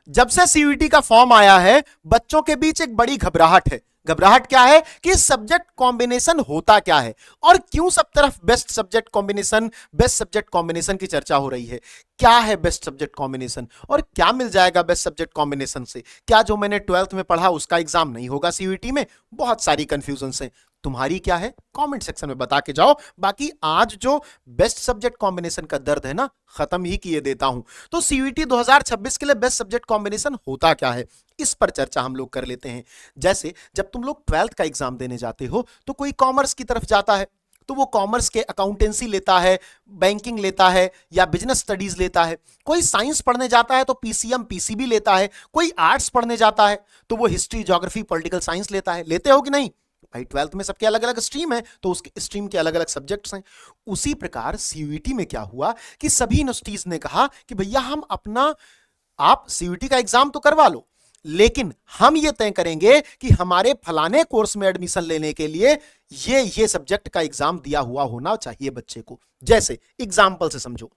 जब से सीयूईटी का फॉर्म आया है बच्चों के बीच एक बड़ी घबराहट है। घबराहट क्या है कि सब्जेक्ट कॉम्बिनेशन होता क्या है और क्यों सब तरफ बेस्ट सब्जेक्ट कॉम्बिनेशन की चर्चा हो रही है। क्या है बेस्ट सब्जेक्ट कॉम्बिनेशन और क्या मिल जाएगा बेस्ट सब्जेक्ट कॉम्बिनेशन से? क्या जो मैंने 12th में पढ़ा उसका एग्जाम नहीं होगा सीयूईटी में? बहुत सारी कंफ्यूजन है। तुम्हारी क्या है कमेंट सेक्शन में बता के जाओ। बाकी आज जो बेस्ट सब्जेक्ट कॉम्बिनेशन का दर्द है ना, खत्म ही किए देता हूं। तो सीयूईटी 2026 के लिए बेस्ट सब्जेक्ट कॉम्बिनेशन होता क्या है, इस पर चर्चा हम लोग कर लेते हैं। जैसे जब तुम लोग 12th का एग्जाम देने जाते हो तो कोई कॉमर्स की तरफ जाता है तो वो कॉमर्स के अकाउंटेंसी लेता है, बैंकिंग लेता है या बिजनेस स्टडीज लेता है। कोई साइंस पढ़ने जाता है तो पीसीएम पीसीबी लेता है। कोई आर्ट्स पढ़ने जाता है तो वो हिस्ट्री ज्योग्राफी पॉलिटिकल साइंस लेता है। लेते हो कि नहीं भाई? 12th में सबके अलग अलग स्ट्रीम है तो उसके स्ट्रीम के अलग अलग सब्जेक्ट्स हैं। उसी प्रकार सीयूईटी में क्या हुआ कि सभी यूनिवर्सिटीज ने कहा कि भैया हम अपना, आप सीयूईटी का एग्जाम तो करवा लो लेकिन हम ये तय करेंगे कि हमारे फलाने कोर्स में एडमिशन लेने के लिए ये सब्जेक्ट का एग्जाम दिया हुआ होना चाहिए बच्चे को। जैसे एग्जाम्पल से समझो,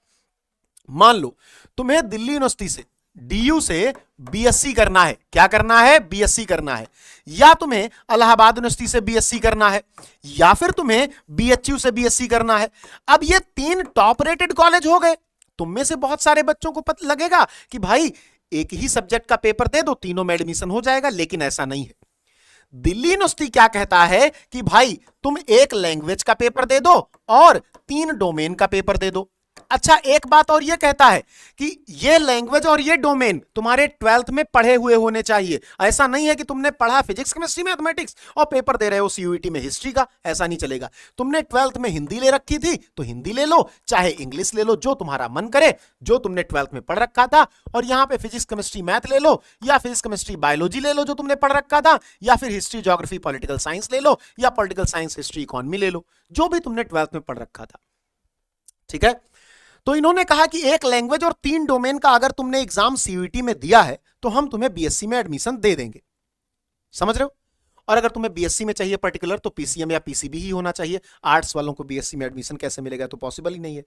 मान लो तुम्हें दिल्ली यूनिवर्सिटी से डीयू से बीएससी करना है। क्या करना है? बीएससी करना है। या तुम्हें इलाहाबाद यूनिवर्सिटी से बीएससी करना है या फिर तुम्हें बीएचयू से बीएससी करना है। अब ये 3 टॉप रेटेड कॉलेज हो गए। तुम में से बहुत सारे बच्चों को पता लगेगा कि भाई एक ही सब्जेक्ट का पेपर दे दो, तीनों में एडमिशन हो जाएगा, लेकिन ऐसा नहीं है। दिल्ली यूनिवर्सिटी क्या कहता है कि भाई तुम एक लैंग्वेज का पेपर दे दो और 3 डोमेन का पेपर दे दो। अच्छा, एक बात और ये कहता है कि ये लैंग्वेज और ये डोमेन तुम्हारे 12th में पढ़े हुए होने चाहिए। ऐसा नहीं है कि तुमने पढ़ा फिजिक्स केमिस्ट्री मैथमेटिक्स और पेपर दे रहे हो सीयूईटी में हिस्ट्री का, ऐसा नहीं चलेगा। तुमने 12th में हिंदी ले रखी थी तो हिंदी ले लो, चाहे इंग्लिश ले लो, जो तुम्हारा मन करे, जो तुमने 12th में पढ़ रखा था। और यहां पे फिजिक्स केमिस्ट्री मैथ ले लो या फिजिक्स केमिस्ट्री बायोलॉजी ले लो जो तुमने पढ़ रखा था, या फिर हिस्ट्री ज्योग्राफी पॉलिटिकल साइंस ले लो या पॉलिटिकल साइंस हिस्ट्री इकोनॉमी ले लो, जो भी तुमने 12th में पढ़ रखा था। ठीक है, तो इन्होंने कहा कि एक लैंग्वेज और 3 डोमेन का अगर तुमने एग्जाम सीयूईटी में दिया है तो हम तुम्हें बीएससी में एडमिशन दे देंगे। समझ रहे हो? और अगर तुम्हें बीएससी में चाहिए पर्टिकुलर तो पीसीएम या पीसीबी ही होना चाहिए। आर्ट्स वालों को बीएससी में एडमिशन कैसे मिलेगा? तो पॉसिबल ही नहीं है।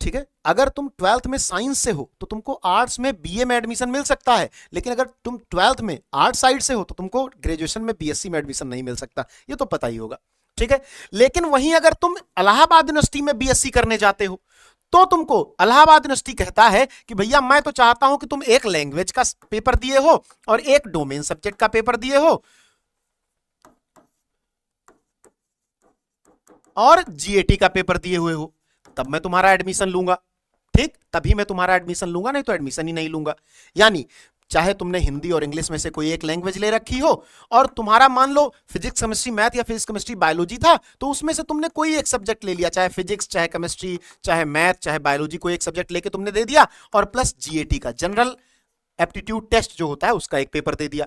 ठीक है, अगर तुम 12th में साइंस से हो तो तुमको आर्ट्स में बीए में एडमिशन मिल सकता है, लेकिन अगर तुम 12th में आर्ट साइड से हो तो तुमको ग्रेजुएशन में बीएससी में एडमिशन नहीं मिल सकता। ये तो पता ही होगा। ठीक है, लेकिन वहीं अगर तुम इलाहाबाद यूनिवर्सिटी में बीएससी करने जाते हो तो तुमको इलाहाबाद यूनिवर्सिटी कहता है कि भैया मैं तो चाहता हूं कि तुम एक लैंग्वेज का पेपर दिए हो और एक डोमेन सब्जेक्ट का पेपर दिए हो और जीएटी का पेपर दिए हुए हो, तब मैं तुम्हारा एडमिशन लूंगा। ठीक, तभी मैं तुम्हारा एडमिशन लूंगा, नहीं तो एडमिशन ही नहीं लूंगा। यानी चाहे तुमने हिंदी और इंग्लिश में से कोई एक लैंग्वेज ले रखी हो और तुम्हारा मान लो फिजिक्स केमिस्ट्री मैथ या फिजिक्स केमिस्ट्री बायोलॉजी था, तो उसमें से तुमने कोई एक सब्जेक्ट ले लिया, चाहे फिजिक्स चाहे केमिस्ट्री चाहे मैथ चाहे बायोलॉजी, कोई एक सब्जेक्ट लेके तुमने दे दिया और प्लस जीएटी का जनरल एप्टीट्यूड टेस्ट जो होता है उसका एक पेपर दे दिया।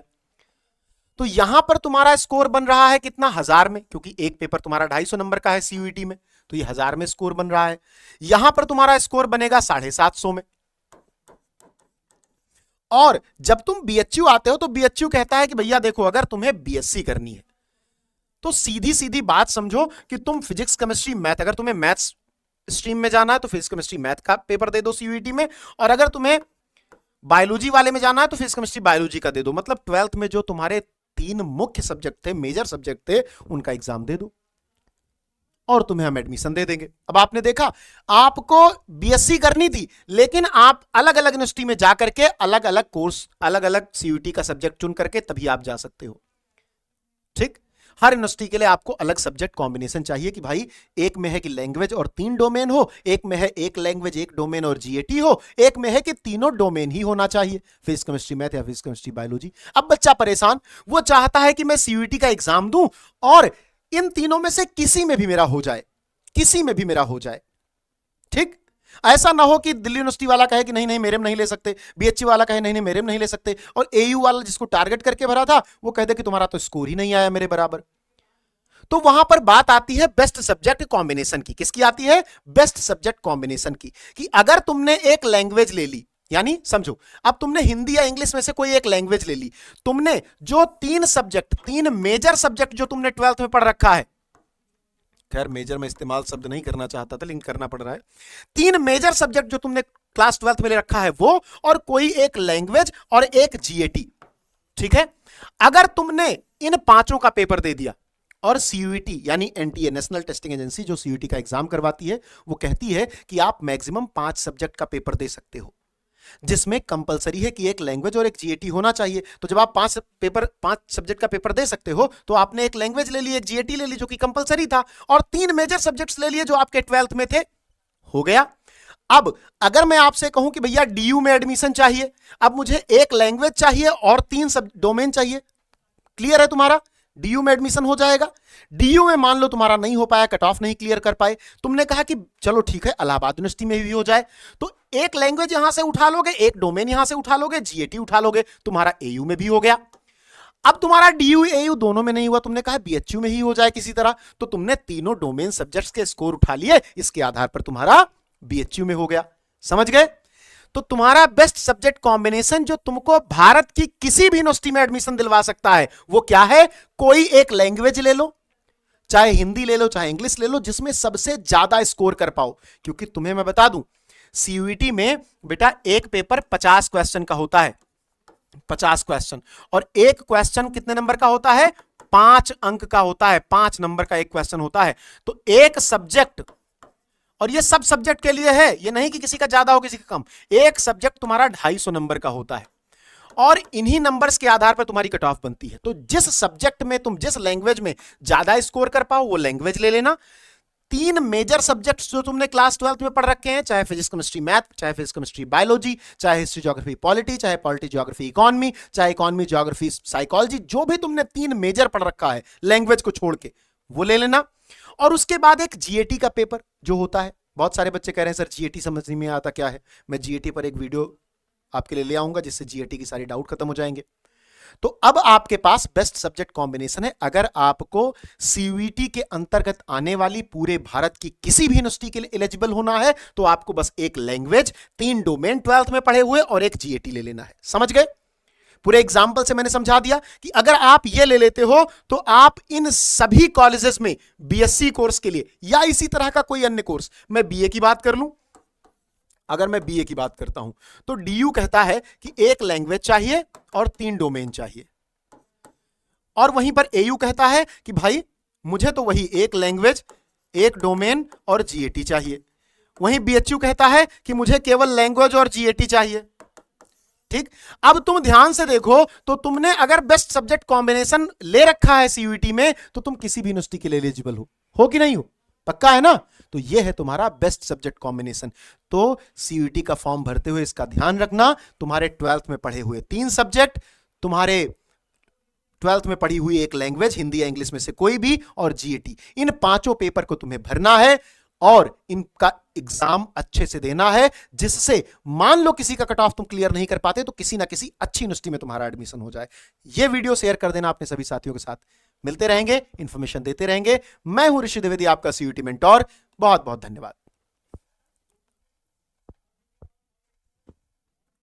तो यहां पर तुम्हारा स्कोर बन रहा है कितना? 1000 में, क्योंकि एक पेपर तुम्हारा 250 नंबर का है सीयूईटी में, तो ये 1000 में स्कोर बन रहा है। यहां पर तुम्हारा स्कोर बनेगा 750 में। और जब तुम बीएचयू आते हो तो बीएचयू कहता है कि भैया देखो अगर तुम्हें बीएससी करनी है तो सीधी सीधी बात समझो कि तुम फिजिक्स केमिस्ट्री मैथ, अगर तुम्हें मैथ्स स्ट्रीम में जाना है तो फिजिक्स केमिस्ट्री मैथ का पेपर दे दो सीयूईटी में, और अगर तुम्हें बायोलॉजी वाले में जाना है तो फिजिक्स केमिस्ट्री बायोलॉजी का दे दो। मतलब 12th में जो तुम्हारे 3 मुख्य सब्जेक्ट थे, मेजर सब्जेक्ट थे, उनका एग्जाम दे दो और तुम्हें हम एडमिशन दे देंगे। अब आपने देखा, आपको बीएससी करनी थी लेकिन आप अलग अलग यूनिवर्सिटी में जाकर के अलग अलग कोर्स, अलग अलग सीयूईटी का सब्जेक्ट चुन करके तभी आप जा सकते हो। ठीक, हर यूनिवर्सिटी के लिए आपको अलग सब्जेक्ट कॉम्बिनेशन चाहिए कि भाई एक में है कि लैंग्वेज और 3 डोमेन हो, एक में है एक लैंग्वेज एक डोमेन और जीएटी हो, एक में है कि तीनों डोमेन ही होना चाहिए, फिजिक्स केमिस्ट्री मैथ या फिजिक्स केमिस्ट्री बायोलॉजी। अब बच्चा परेशान, वो चाहता है कि मैं सीयूईटी का एग्जाम दूं और इन तीनों में से किसी में भी मेरा हो जाए, किसी में भी मेरा हो जाए। ठीक, ऐसा ना हो कि दिल्ली यूनिवर्सिटी वाला कहे कि नहीं नहीं मेरे में नहीं ले सकते, बीएचयू वाला कहे नहीं नहीं मेरे में नहीं ले सकते, और एयू वाला जिसको टारगेट करके भरा था वो कह दे कि तुम्हारा तो स्कोर ही नहीं आया मेरे बराबर। तो वहां पर बात आती है बेस्ट सब्जेक्ट कॉम्बिनेशन की। किसकी आती है? बेस्ट सब्जेक्ट कॉम्बिनेशन की। कि अगर तुमने एक लैंग्वेज ले ली, यानी समझो अब तुमने हिंदी या इंग्लिश में से कोई एक लैंग्वेज ले ली, तुमने जो 3 सब्जेक्ट, 3 मेजर सब्जेक्ट जो तुमने 12th में पढ़ रखा है खैर मेजर में इस्तेमाल शब्द नहीं करना चाहता था लेकिन करना पड़ रहा है। 3 मेजर सब्जेक्ट जो तुमने क्लास 12th में ले रखा है वो, और कोई एक लैंग्वेज और एक जीएटी। ठीक है, अगर तुमने इन 5 का पेपर दे दिया और सीयूईटी यानी एनटीए नेशनल टेस्टिंग एजेंसी जो सीयूईटी का एग्जाम करवाती है वो कहती है कि आप मैक्सिमम 5 सब्जेक्ट का पेपर दे सकते हो, जिसमें कंपलसरी है कि एक लैंग्वेज और एक जीएटी होना चाहिए। तो जब आप 5 सब्जेक्ट का पेपर दे सकते हो तो आपने एक लैंग्वेज ले ली, एक जीएटी ले ली जो कि कंपलसरी था, और 3 मेजर सब्जेक्ट्स ले लिए जो आपके 12th में थे। हो गया। अब अगर मैं आपसे कहूं कि भैया डीयू में एडमिशन चाहिए, अब मुझे एक लैंग्वेज चाहिए और 3 सब डोमेन चाहिए, क्लियर है तुम्हारा? डीयू में एडमिशन हो जाएगा। डीयू में मान लो तुम्हारा नहीं हो पाया, कट ऑफ नहीं क्लियर कर पाए, तुमने कहा कि चलो ठीक है इलाहाबाद यूनिवर्सिटी में भी हो जाए, तो एक लैंग्वेज यहां से उठा लोगे, एक डोमेन यहां से उठा लोगे, जीएटी उठा लोगे, तुम्हारा एयू में भी हो गया। अब तुम्हारा डीयू एयू दोनों में नहीं हुआ, तुमने कहा बीएचयू में ही हो जाए किसी तरह, तो तुमने तीनों डोमेन सब्जेक्ट्स के स्कोर उठा लिए, इसके आधार पर तुम्हारा बीएचयू में हो गया। समझ गए? तो तुम्हारा बेस्ट सब्जेक्ट कॉम्बिनेशन जो तुमको भारत की किसी भी यूनिवर्सिटी में एडमिशन दिलवा सकता है वो क्या है? कोई एक लैंग्वेज ले लो, चाहे हिंदी ले लो चाहे इंग्लिश ले लो, जिसमें सबसे ज्यादा स्कोर कर पाओ। क्योंकि तुम्हें मैं बता दूं सीयूईटी में बेटा एक पेपर 50 क्वेश्चन का होता है, 50 क्वेश्चन, और एक क्वेश्चन कितने नंबर का होता है? 5 अंक का होता है, 5 नंबर का एक क्वेश्चन होता है। तो एक सब्जेक्ट, और ये सब सब्जेक्ट के लिए है, ये नहीं कि किसी का ज्यादा हो किसी का कम, एक सब्जेक्ट तुम्हारा 250 नंबर का होता है, और इन्हीं नंबर्स के आधार पर तुम्हारी कट ऑफ बनती है। तो जिस सब्जेक्ट में तुम जिस लैंग्वेज में ज्यादा स्कोर कर पाओ वो लैंग्वेज ले लेना। 3 मेजर सब्जेक्ट्स जो तुमने क्लास 12th में पढ़ रखे हैं, चाहे फिजिक्स केमिस्ट्री मैथ, चाहे फिजिक्स केमिस्ट्री बायोलॉजी, चाहे हिस्ट्री ज्योग्राफी पॉलिटी, चाहे पॉलिटी ज्योग्राफी इकोनॉमी, चाहे इकोनॉमी ज्योग्राफी साइकोलॉजी, जो भी तुमने 3 मेजर पढ़ रखा है लैंग्वेज को छोड़ के वो ले लेना। और उसके बाद एक जीएटी का पेपर जो होता है, बहुत सारे बच्चे कह रहे हैं सर जीएटी समझ नहीं में आता क्या है, मैं जीएटी पर एक वीडियो आपके लिए ले आऊंगा जिससे जीएटी की सारी डाउट खत्म हो जाएंगे। तो अब आपके पास बेस्ट सब्जेक्ट कॉम्बिनेशन है। अगर आपको सीयूईटी के अंतर्गत आने वाली पूरे भारत की किसी भी यूनिवर्सिटी के लिए एलिजिबल होना है तो आपको बस एक लैंग्वेज, 3 डोमेन 12th में पढ़े हुए और एक जीएटी ले लेना है। समझ गए? पूरे एग्जाम्पल से मैंने समझा दिया कि अगर आप ये ले लेते हो तो आप इन सभी कॉलेजेस में बीएससी कोर्स के लिए या इसी तरह का कोई अन्य कोर्स, मैं बीए की बात कर लूं, अगर मैं बीए की बात करता हूं तो डीयू कहता है कि एक लैंग्वेज चाहिए और 3 डोमेन चाहिए, और वहीं पर एयू कहता है कि भाई मुझे तो वही एक लैंग्वेज, एक डोमेन और जीएटी चाहिए। वहीं बीएचयू कहता है कि मुझे केवल लैंग्वेज और जीएटी चाहिए। ठीक, अब तुम ध्यान से देखो तो तुमने अगर बेस्ट सब्जेक्ट कॉम्बिनेशन ले रखा है सीयूईटी में तो तुम किसी भी यूनिवर्सिटी के लिए एलिजिबल हो कि नहीं हो? पक्का है ना? तो ये है तुम्हारा बेस्ट सब्जेक्ट कॉम्बिनेशन। तो सीयूईटी का फॉर्म भरते हुए इसका ध्यान रखना, तुम्हारे 12th में पढ़े हुए 3 सब्जेक्ट, तुम्हारे 12th में पढ़ी हुई एक लैंग्वेज हिंदी या इंग्लिश में से कोई भी, और जीएटी, इन 5 पेपर को तुम्हें भरना है और इनका एग्जाम अच्छे से देना है, जिससे मान लो किसी का कट ऑफ तुम क्लियर नहीं कर पाते तो किसी ना किसी अच्छी यूनिवर्सिटी में तुम्हारा एडमिशन हो जाए। यह वीडियो शेयर कर देना अपने सभी साथियों के साथ। मिलते रहेंगे, इंफॉर्मेशन देते रहेंगे। मैं हूं ऋषि द्विवेदी, आपका सीयूईटी मेंटोर। बहुत बहुत धन्यवाद।